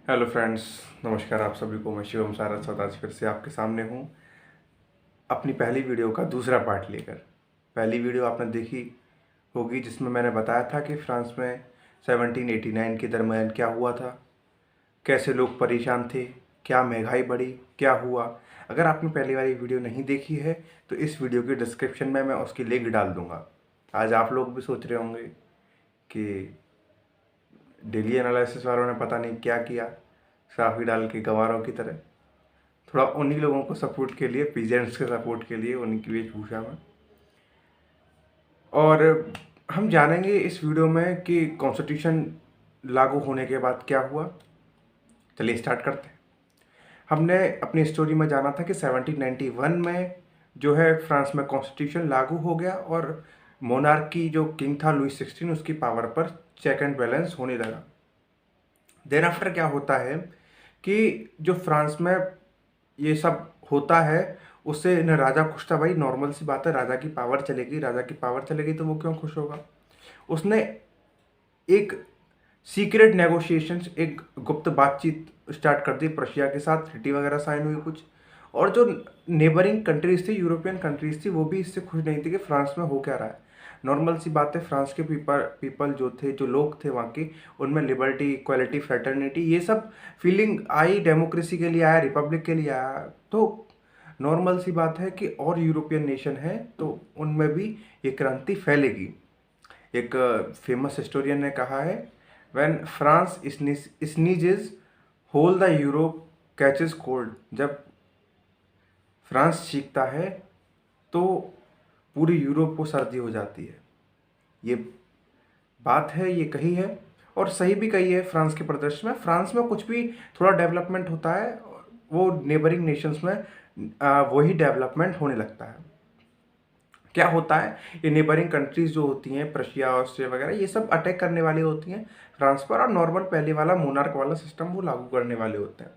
Hello friends, नमस्कार आप सभी को। मैं शिवम सारस्वत आज फिर से आपके सामने हूँ अपनी पहली वीडियो का दूसरा पार्ट लेकर। पहली वीडियो आपने देखी होगी जिसमें मैंने बताया था कि फ्रांस में 1789 के दरमियान क्या हुआ था, कैसे लोग परेशान थे, क्या महंगाई बढ़ी, क्या हुआ। अगर आपने पहली वाली वीडियो नहीं देखी है तो इस वीडियो के डिस्क्रिप्शन में मैं उसकी लिंक डाल दूँगा। आज आप लोग भी सोच रहे होंगे कि डेली एनालिसिस वालों ने पता नहीं क्या किया, साफी डाल के गंवारों की तरह। थोड़ा उन्हीं लोगों को सपोर्ट के लिए, पीजेंट्स के सपोर्ट के लिए, उन्हीं की वेशभूषा में। और हम जानेंगे इस वीडियो में कि कॉन्स्टिट्यूशन लागू होने के बाद क्या हुआ। चलिए स्टार्ट करते हैं। हमने अपनी स्टोरी में जाना था कि 1791 में जो है फ्रांस में कॉन्स्टिट्यूशन लागू हो गया और मोनार्की जो किंग था लुई 16 उसकी पावर पर चेक एंड बैलेंस होने लगा। देन आफ्टर क्या होता है कि जो फ्रांस में ये सब होता है उससे न राजा खुश था। भाई नॉर्मल सी बात है, राजा की पावर चलेगी, राजा की पावर चलेगी तो वो क्यों खुश होगा। उसने एक सीक्रेट नेगोशिएशंस, एक गुप्त बातचीत स्टार्ट कर दी प्रशिया के साथ। ट्रीटी वगैरह साइन हुई कुछ, और जो नेबरिंग कंट्रीज थी, यूरोपियन कंट्रीज थी, वो भी इससे खुश नहीं थी कि फ्रांस में हो क्या रहा है। नॉर्मल सी बात है, फ्रांस के पीपल जो थे, जो लोग थे वहाँ के, उनमें लिबर्टी, इक्वालिटी, फ्रेटर्निटी ये सब फीलिंग आई, डेमोक्रेसी के लिए आया, रिपब्लिक के लिए आया। तो नॉर्मल सी बात है कि और यूरोपियन नेशन है तो उनमें भी ये क्रांति फैलेगी। एक फेमस हिस्टोरियन ने कहा है, when France sneezes whole the Europe catches cold. जब फ्रांस चीखता है तो पूरी यूरोप को सर्दी हो जाती है। ये बात है, ये कही है और सही भी कही है। फ्रांस के परिदृश्य में, फ्रांस में कुछ भी थोड़ा डेवलपमेंट होता है वो नेबरिंग नेशंस में वही डेवलपमेंट होने लगता है। क्या होता है, ये नेबरिंग कंट्रीज जो होती हैं, प्रशिया, ऑस्ट्रिया वगैरह, ये सब अटैक करने वाली होती हैं फ्रांस पर, और नॉर्मल पहले वाला मोनार्क वाला सिस्टम वो लागू करने वाले होते हैं।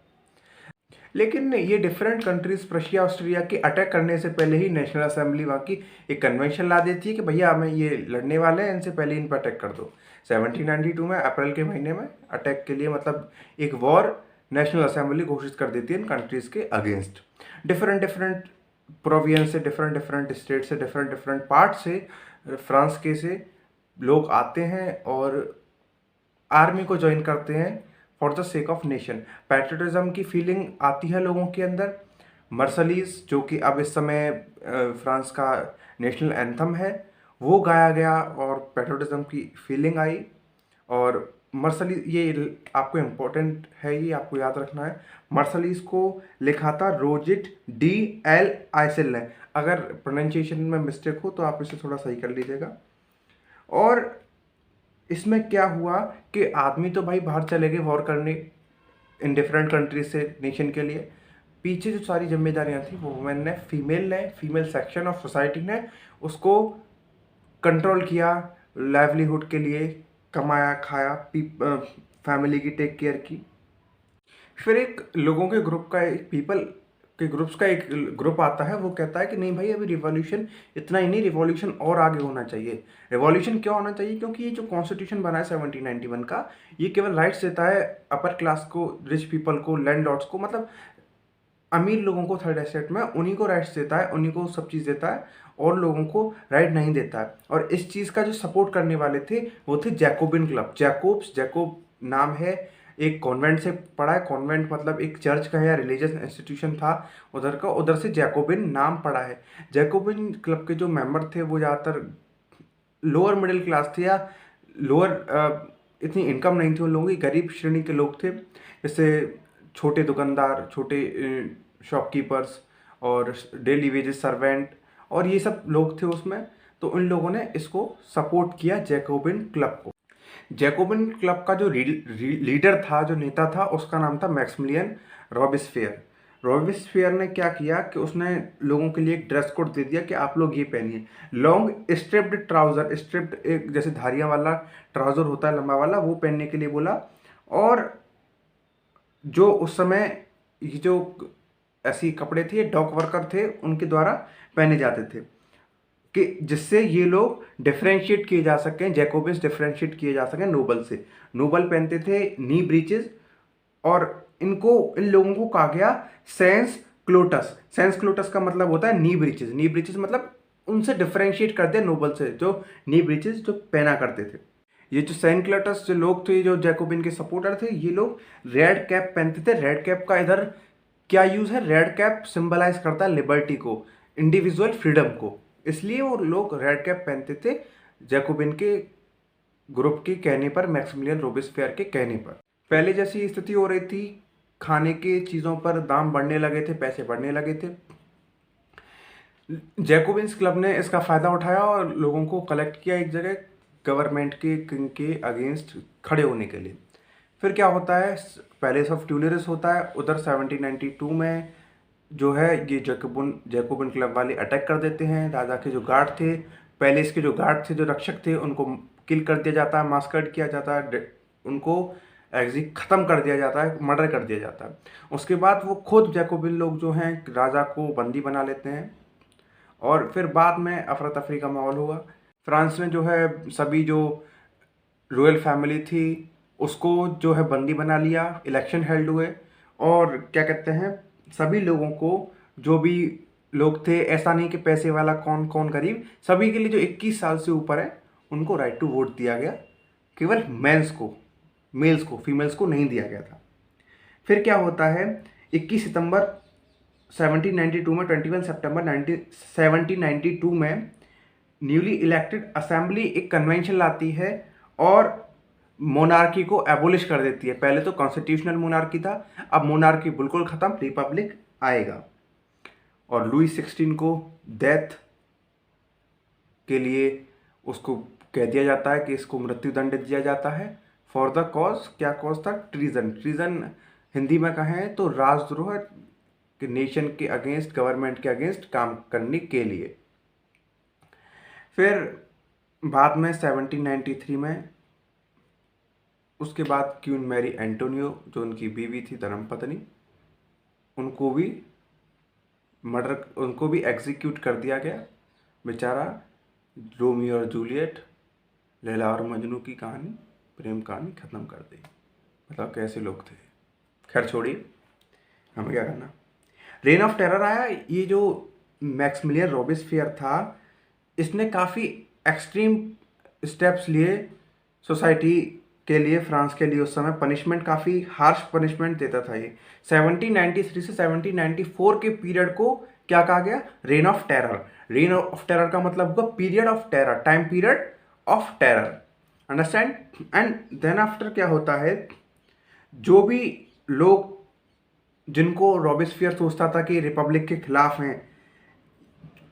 लेकिन ये डिफरेंट कंट्रीज, प्रशिया, ऑस्ट्रिया के अटैक करने से पहले ही नेशनल असेंबली वहाँ की एक कन्वेंशन ला देती है कि भैया हमें ये लड़ने वाले हैं, इनसे पहले इन पर अटैक कर दो। 1792 में अप्रैल के महीने में अटैक के लिए, मतलब एक वॉर, नेशनल असेंबली घोषित कर देती है इन कंट्रीज के अगेंस्ट। डिफरेंट डिफरेंट प्रोविंस से, डिफरेंट डिफरेंट स्टेट से, डिफरेंट डिफरेंट पार्ट से, फ्रांस के से लोग आते हैं और आर्मी को ज्वाइन करते हैं for the sake of nation. Patriotism की फीलिंग आती है लोगों के अंदर। मर्सलीज, जो कि अब इस समय फ्रांस का नेशनल एंथम है, वो गाया गया और पैट्रियटिज्म की फीलिंग आई। और मर्सलीज, ये आपको इम्पोर्टेंट है, ये आपको याद रखना है। मर्सलीज को लिखा था रोजिट डी एल आइसिल ने। अगर प्रोनाउंसिएशन में मिस्टेक हो तो आप इसे थोड़ा सही कर लीजिएगा। और इसमें क्या हुआ कि आदमी तो भाई बाहर चले गए वॉर करने इन डिफरेंट कंट्रीज से नेशन के लिए। पीछे जो सारी जिम्मेदारियां थी वो वुमेन ने, फीमेल सेक्शन ऑफ सोसाइटी ने उसको कंट्रोल किया। लाइवलीहुड के लिए कमाया, खाया, फैमिली की टेक केयर की। फिर एक लोगों के ग्रुप का, एक पीपल के ग्रुप्स का एक ग्रुप आता है, वो कहता है कि नहीं भाई अभी रिवॉल्यूशन इतना ही नहीं, रिवॉल्यूशन और आगे होना चाहिए। रिवॉल्यूशन क्यों होना चाहिए? क्योंकि ये जो कॉन्स्टिट्यूशन बना है 1791 का, ये केवल राइट्स देता है अपर क्लास को, रिच पीपल को, लैंडलॉर्ड्स को, मतलब अमीर लोगों को थर्ड एस्टेट में, उन्हीं को राइट्स देता है, उन्हीं को सब चीज़ देता है, और लोगों को राइट नहीं देता है। और इस चीज़ का जो सपोर्ट करने वाले थे वो थे जैकोबिन क्लब। जैकोब नाम है, एक कॉन्वेंट से पढ़ा है। कॉन्वेंट मतलब एक चर्च का या रिलीजियस इंस्टीट्यूशन था उधर का, उधर से जैकोबिन नाम पड़ा है। जैकोबिन क्लब के जो मेंबर थे वो ज़्यादातर लोअर मिडिल क्लास थे, या लोअर इतनी इनकम नहीं थी उन लोगों की, गरीब श्रेणी के लोग थे, जैसे छोटे दुकानदार, छोटे शॉपकीपर्स और डेली वेजेस सर्वेंट, और ये सब लोग थे उसमें। तो उन लोगों ने इसको सपोर्ट किया, जैकोबिन क्लब को। जैकोबिन क्लब का जो लीडर था, जो नेता था, उसका नाम था मैक्सिमिलियन रॉबिस्फेयर। रॉबिस्फेयर ने क्या किया कि उसने लोगों के लिए एक ड्रेस कोड दे दिया कि आप लोग ये पहनिए, लॉन्ग स्ट्रिप्ड ट्राउजर, स्ट्रिप्ड एक जैसे धारियां वाला ट्राउजर होता है लंबा वाला, वो पहनने के लिए बोला। और जो उस समय ये जो ऐसी कपड़े थे, डॉक वर्कर थे, उनके द्वारा पहने जाते थे, कि जिससे ये लोग डिफ्रेंशिएट किए जा सकें, जैकोबिन्स डिफ्रेंशिएट किए जा सकें नोबल से। नोबल पहनते थे नी ब्रीचेस और इन लोगों को कहा गया सेंस क्लोटस। सेंस क्लोटस का मतलब होता है नी ब्रीचेस। नी ब्रीचेस मतलब उनसे डिफरेंशिएट करते हैं नोबल से, जो नी ब्रीचेस जो पहना करते थे। ये जो सेंट क्लोटस जो लोग थे, जो जैकोबिन के सपोर्टर थे, ये लोग रेड कैप पहनते थे। रेड कैप का इधर क्या यूज है, रेड कैप सिंबलाइज करता है लिबर्टी को, इंडिविजुअल फ्रीडम को, इसलिए वो लोग रेड कैप पहनते थे जैकोबिन के ग्रुप के कहने पर, मैक्सिमिलियन रोबेस्पियर के कहने पर। पहले जैसी स्थिति हो रही थी, खाने के चीज़ों पर दाम बढ़ने लगे थे, पैसे बढ़ने लगे थे। जैकोबिन्स क्लब ने इसका फ़ायदा उठाया और लोगों को कलेक्ट किया एक जगह गवर्नमेंट के किंग के अगेंस्ट खड़े होने के लिए। फिर क्या होता है, पैलेस ऑफ ट्यूलिरस होता है, उधर 1792 में जो है ये जैकोबिन क्लब वाले अटैक कर देते हैं। राजा के जो गार्ड थे, पैलेस के जो गार्ड थे, जो रक्षक थे, उनको किल कर दिया जाता है, मास्कर्ड किया जाता है, उनको ख़त्म कर दिया जाता है, मर्डर कर दिया जाता है। उसके बाद वो खुद जैकोबिन लोग जो हैं राजा को बंदी बना लेते हैं और फिर बाद में अफरा तफरी का माहौल हुआ। फ्रांस में जो है सभी जो रॉयल फैमिली थी उसको जो है बंदी बना लिया, इलेक्शन हेल्ड हुए और क्या कहते हैं, सभी लोगों को, जो भी लोग थे, ऐसा नहीं कि पैसे वाला कौन कौन गरीब, सभी के लिए जो 21 साल से ऊपर है उनको राइट टू वोट दिया गया। केवल मेल्स को, फीमेल्स को नहीं दिया गया था। फिर क्या होता है, 21 सितंबर 1792 में, 21 सितंबर 1792 में न्यूली इलेक्टेड असेंबली एक कन्वेंशन लाती है और मोनार्की को एबोलिश कर देती है। पहले तो कॉन्स्टिट्यूशनल मोनार्की था, अब मोनार्की बिल्कुल खत्म, रिपब्लिक आएगा। और लुई 16 को डेथ के लिए उसको कह दिया जाता है कि इसको मृत्युदंड दिया जाता है फॉर द कॉज। क्या कॉज था, ट्रीजन। ट्रीजन हिंदी में कहें तो राजद्रोह, कि नेशन के अगेंस्ट, गवर्नमेंट के अगेंस्ट काम करने के लिए। फिर बाद में 1793 में उसके बाद क्वीन मैरी एंटोनियो, जो उनकी बीवी थी, धर्मपत्नी, उनको भी एग्जीक्यूट कर दिया गया। बेचारा रोमियो और जूलियट, लैला और मजनू की कहानी, प्रेम कहानी ख़त्म कर दी। बताओ कैसे लोग थे। खैर छोड़िए, हमें क्या करना। रेन ऑफ टेरर आया। ये जो मैक्सिमिलियन रोबेस्पियर था, इसने काफ़ी एक्सट्रीम स्टेप्स लिए सोसाइटी के लिए, फ्रांस के लिए। उस समय पनिशमेंट, काफ़ी हार्श पनिशमेंट देता था ये। 1793 से 1794 के पीरियड को क्या कहा गया, reign of terror. Reign of terror का मतलब होगा period of terror, time period of terror, understand. And then after क्या होता है, जो भी लोग जिनको रॉबेस्पियर सोचता था कि रिपब्लिक के खिलाफ हैं,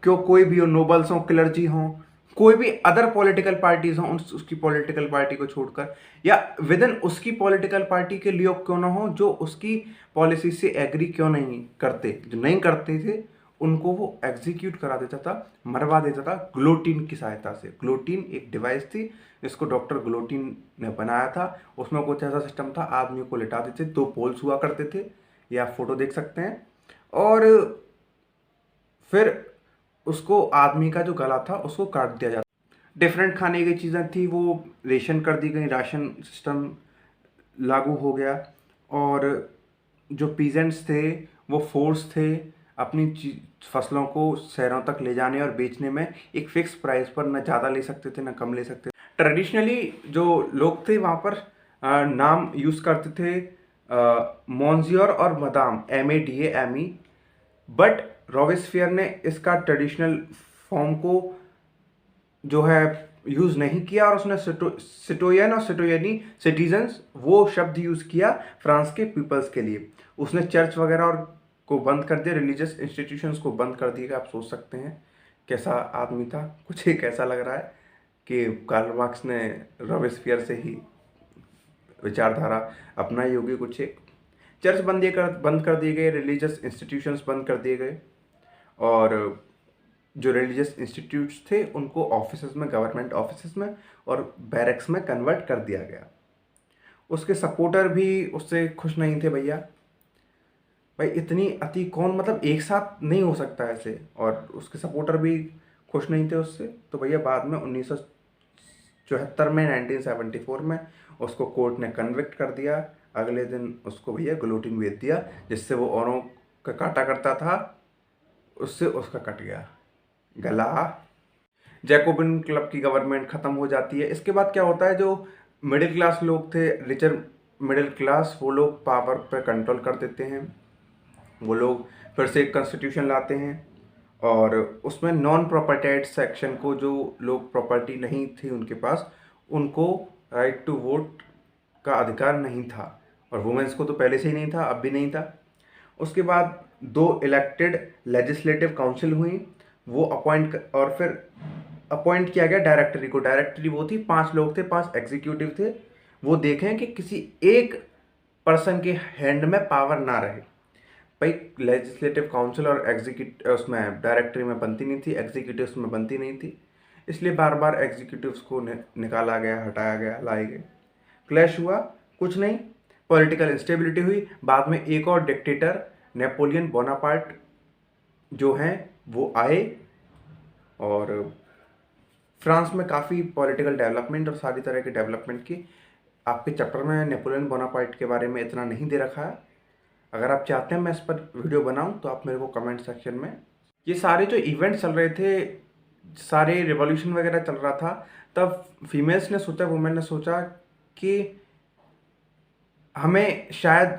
क्यों, कोई भी हो, नोबल्स हों, क्लर्जी हों, कोई भी अदर पॉलिटिकल पार्टीज हों, उसकी पॉलिटिकल पार्टी को छोड़कर, या विद इन उसकी पॉलिटिकल पार्टी के लोग क्यों ना हो, जो उसकी पॉलिसी से एग्री क्यों नहीं करते, जो नहीं करते थे, उनको वो एग्जीक्यूट करा देता था, मरवा देता था ग्लोटीन की सहायता से। ग्लोटीन एक डिवाइस थी जिसको डॉक्टर ग्लोटीन ने बनाया था। उसमें कुछ ऐसा सिस्टम था, आदमी को लिटा देते, 2 पोल्स हुआ करते थे, ये आप फोटो देख सकते हैं। और फिर उसको, आदमी का जो गला था उसको काट दिया जाता। डिफरेंट खाने की चीज़ें थी, वो रेशन कर दी गई, राशन सिस्टम लागू हो गया। और जो पीजेंट्स थे वो फोर्स थे अपनी फसलों को शहरों तक ले जाने और बेचने में, एक फिक्स प्राइस पर, न ज़्यादा ले सकते थे न कम ले सकते थे। ट्रेडिशनली जो लोग थे वहाँ पर नाम यूज़ करते थे मॉन्सियोर और मदाम, MADA, बट रॉबेस्पियर ने इसका ट्रेडिशनल फॉर्म को जो है यूज़ नहीं किया और उसने सिटोयन और सिटोयनी, सिटीजन्स, वो शब्द यूज़ किया फ्रांस के पीपल्स के लिए। उसने चर्च वगैरह और को बंद कर दिया, रिलीजियस इंस्टीट्यूशंस को बंद कर दिया। आप सोच सकते हैं कैसा आदमी था। कुछ एक ऐसा लग रहा है कि कार्ल मार्क्स ने रॉबेस्पियर से ही विचारधारा अपनाई होगी कुछ एक। चर्च बंद कर दिए गए, रिलीजियस इंस्टीट्यूशंस बंद कर दिए गए, और जो रिलीजियस इंस्टीट्यूट्स थे उनको ऑफिसेज में, गवर्नमेंट ऑफिसेज में और बैरक्स में कन्वर्ट कर दिया गया। उसके सपोर्टर भी उससे खुश नहीं थे। भैया भाई इतनी अति कौन, मतलब एक साथ नहीं हो सकता ऐसे। और उसके सपोर्टर भी खुश नहीं थे उससे। तो भैया बाद में 1974 में, 1974 में उसको कोर्ट ने कन्विक्ट कर दिया अगले दिन उसको भैया गिलोटिन भेज दिया, जिससे वो औरों का काटा करता था, उससे उसका कट गया गला। जैकोबिन क्लब की गवर्नमेंट ख़त्म हो जाती है। इसके बाद क्या होता है, जो मिडिल क्लास लोग थे, रिचर मिडिल क्लास, वो लोग पावर पर कंट्रोल कर देते हैं। वो लोग फिर से एक कॉन्स्टिट्यूशन लाते हैं और उसमें नॉन प्रॉपर्टाइड सेक्शन को, जो लोग प्रॉपर्टी नहीं थी उनके पास, उनको राइट टू वोट का अधिकार नहीं था। और वुमेन्स को तो पहले से ही नहीं था, अब भी नहीं था। उसके बाद 2 इलेक्टेड लेजिस्लेटिव काउंसिल हुई, वो और फिर अपॉइंट किया गया डायरेक्टरी को। डायरेक्टरी वो थी, 5 लोग थे, 5 एग्जीक्यूटिव थे। वो देखें कि किसी एक पर्सन के हैंड में पावर ना रहे। भाई लेजिस्लेटिव काउंसिल और एग्जीक्यूटिव उसमें डायरेक्टरी में बनती नहीं थी, एग्जीक्यूटिव्स में बनती नहीं थी, इसलिए बार बार एग्जीक्यूटिव्स को निकाला गया, हटाया गया, लाए गए। क्लैश हुआ, कुछ नहीं, पॉलिटिकल इंस्टेबिलिटी हुई। बाद में एक और डिक्टेटर नेपोलियन बोनापार्ट जो हैं वो आए और फ्रांस में काफ़ी पॉलिटिकल डेवलपमेंट और सारी तरह के डेवलपमेंट की। आपके चैप्टर में नेपोलियन बोनापार्ट के बारे में इतना नहीं दे रखा है। अगर आप चाहते हैं मैं इस पर वीडियो बनाऊं तो आप मेरे को कमेंट सेक्शन में, ये सारे जो इवेंट चल रहे थे, सारे रिवॉल्यूशन वगैरह चल रहा था, तब फीमेल्स ने सोचा, वुमेन ने सोचा कि हमें शायद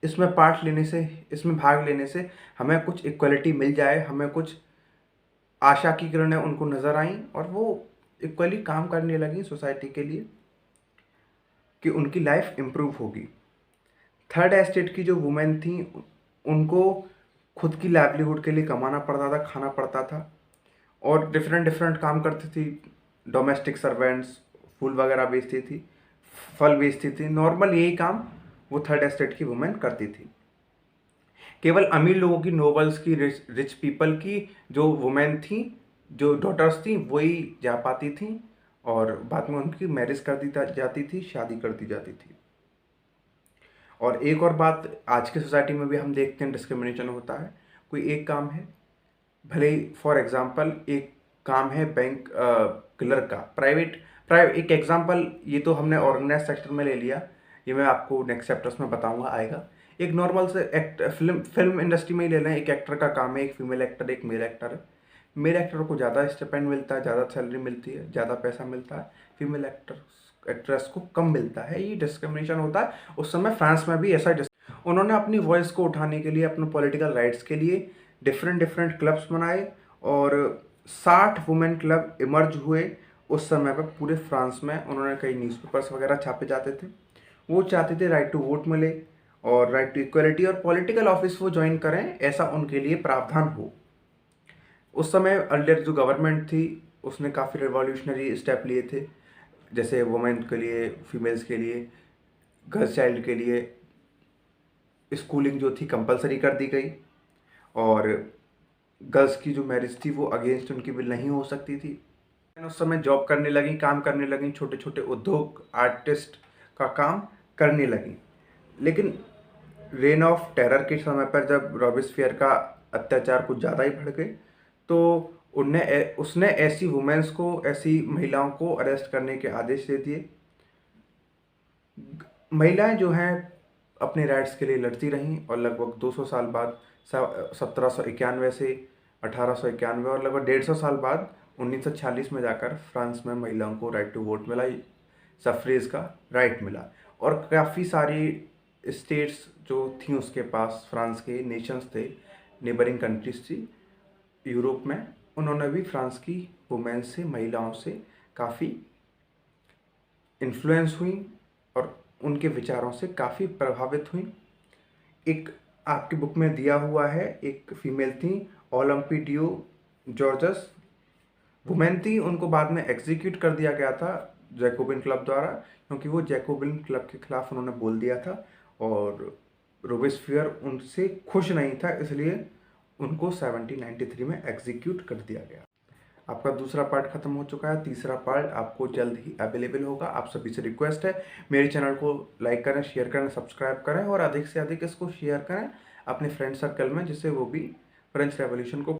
इसमें पार्ट लेने से, इसमें भाग लेने से हमें कुछ इक्वलिटी मिल जाए, हमें कुछ आशा की किरणें उनको नज़र आईं और वो इक्वली काम करने लगी सोसाइटी के लिए कि उनकी लाइफ इम्प्रूव होगी। थर्ड एस्टेट की जो वुमेन थी, उनको खुद की लाइवलीहुड के लिए कमाना पड़ता था, खाना पड़ता था और डिफरेंट डिफरेंट काम करती थी। डोमेस्टिक सर्वेंट्स, फूल वगैरह बेचती थी, फल बेचती थी, नॉर्मल यही काम वो थर्ड एस्टेट की वुमेन करती थी। केवल अमीर लोगों की, नोबल्स की, रिच पीपल की जो वुमेन थी, जो डॉटर्स थी, वही जा पाती थी और बाद में उनकी मैरिज कर दी जाती थी, शादी कर दी जाती थी। और एक और बात, आज की सोसाइटी में भी हम देखते हैं डिस्क्रिमिनेशन होता है। कोई एक काम है, भले ही फॉर एग्जांपल एक काम है बैंक क्लर्क का, प्राइवेट एक एग्जांपल, ये तो हमने ऑर्गेनाइज सेक्टर में ले लिया, ये मैं आपको नेक्स्ट चैप्टर्स में बताऊंगा, आएगा। एक नॉर्मल से फिल्म इंडस्ट्री में ही ले लें, एक एक्टर का काम है, एक फीमेल एक्टर, एक मेल एक्टर है। मेल एक्टर को ज़्यादा स्टिपेंड मिलता है, ज़्यादा सैलरी मिलती है, ज़्यादा पैसा मिलता है, फीमेल एक्ट्रेस को कम मिलता है। ये डिस्क्रिमिनेशन होता है। उस समय फ्रांस में भी ऐसा उन्होंने अपनी वॉइस को उठाने के लिए, अपने पॉलिटिकल राइट्स के लिए डिफरेंट डिफरेंट क्लब्स बनाए और 60 वुमेन क्लब इमर्ज हुए उस समय पर पूरे फ्रांस में। उन्होंने कई न्यूज़पेपर्स वगैरह छापे जाते थे। वो चाहते थे राइट टू वोट मिले और राइट टू इक्वलिटी और पॉलिटिकल ऑफिस वो ज्वाइन करें, ऐसा उनके लिए प्रावधान हो। उस समय अर्लियर जो गवर्नमेंट थी उसने काफ़ी रिवॉल्यूशनरी स्टेप लिए थे, जैसे वुमेन के लिए, फीमेल्स के लिए, गर्ल्स चाइल्ड के लिए स्कूलिंग जो थी कंपलसरी कर दी गई और गर्ल्स की जो मैरिज थी वो अगेंस्ट उनकी बिल नहीं हो सकती थी। उस समय जॉब करने लगी, काम करने लगी, छोटे छोटे उद्योग, आर्टिस्ट का काम करने लगी। लेकिन रेन ऑफ टेरर के समय पर जब रॉबिस्फियर का अत्याचार कुछ ज़्यादा ही बढ़ गए तो उसने ऐसी वुमेन्स को, ऐसी महिलाओं को अरेस्ट करने के आदेश दे दिए। महिलाएं जो हैं अपने राइट्स के लिए लड़ती रहीं और लगभग 200 साल बाद, 1791 से 1891 और लगभग 150 साल बाद 1946 में जाकर फ्रांस में महिलाओं को राइट टू वोट मिला, सफ्रेज का राइट मिला। और काफ़ी सारी स्टेट्स जो थी उसके पास, फ्रांस के नेशंस थे, नेबरिंग कंट्रीज थी यूरोप में, उन्होंने भी फ्रांस की वुमेन से, महिलाओं से काफ़ी इन्फ्लुएंस हुई और उनके विचारों से काफ़ी प्रभावित हुई। एक आपकी बुक में दिया हुआ है, एक फीमेल थी, ओलम्पिडियो जॉर्जस, वुमेन थी, उनको बाद में एग्जीक्यूट कर दिया गया था जैकोबिन क्लब द्वारा, क्योंकि वो जैकोबिन क्लब के खिलाफ उन्होंने बोल दिया था और रोबेस्फियर उनसे खुश नहीं था, इसलिए उनको 1793 में एग्जीक्यूट कर दिया गया। आपका दूसरा पार्ट खत्म हो चुका है, तीसरा पार्ट आपको जल्द ही अवेलेबल होगा। आप सभी से रिक्वेस्ट है, मेरे चैनल को लाइक करें, शेयर करें, सब्सक्राइब करें और अधिक से अधिक इसको शेयर करें अपने फ्रेंड सर्कल में, जिससे वो भी फ्रेंच रेवोल्यूशन को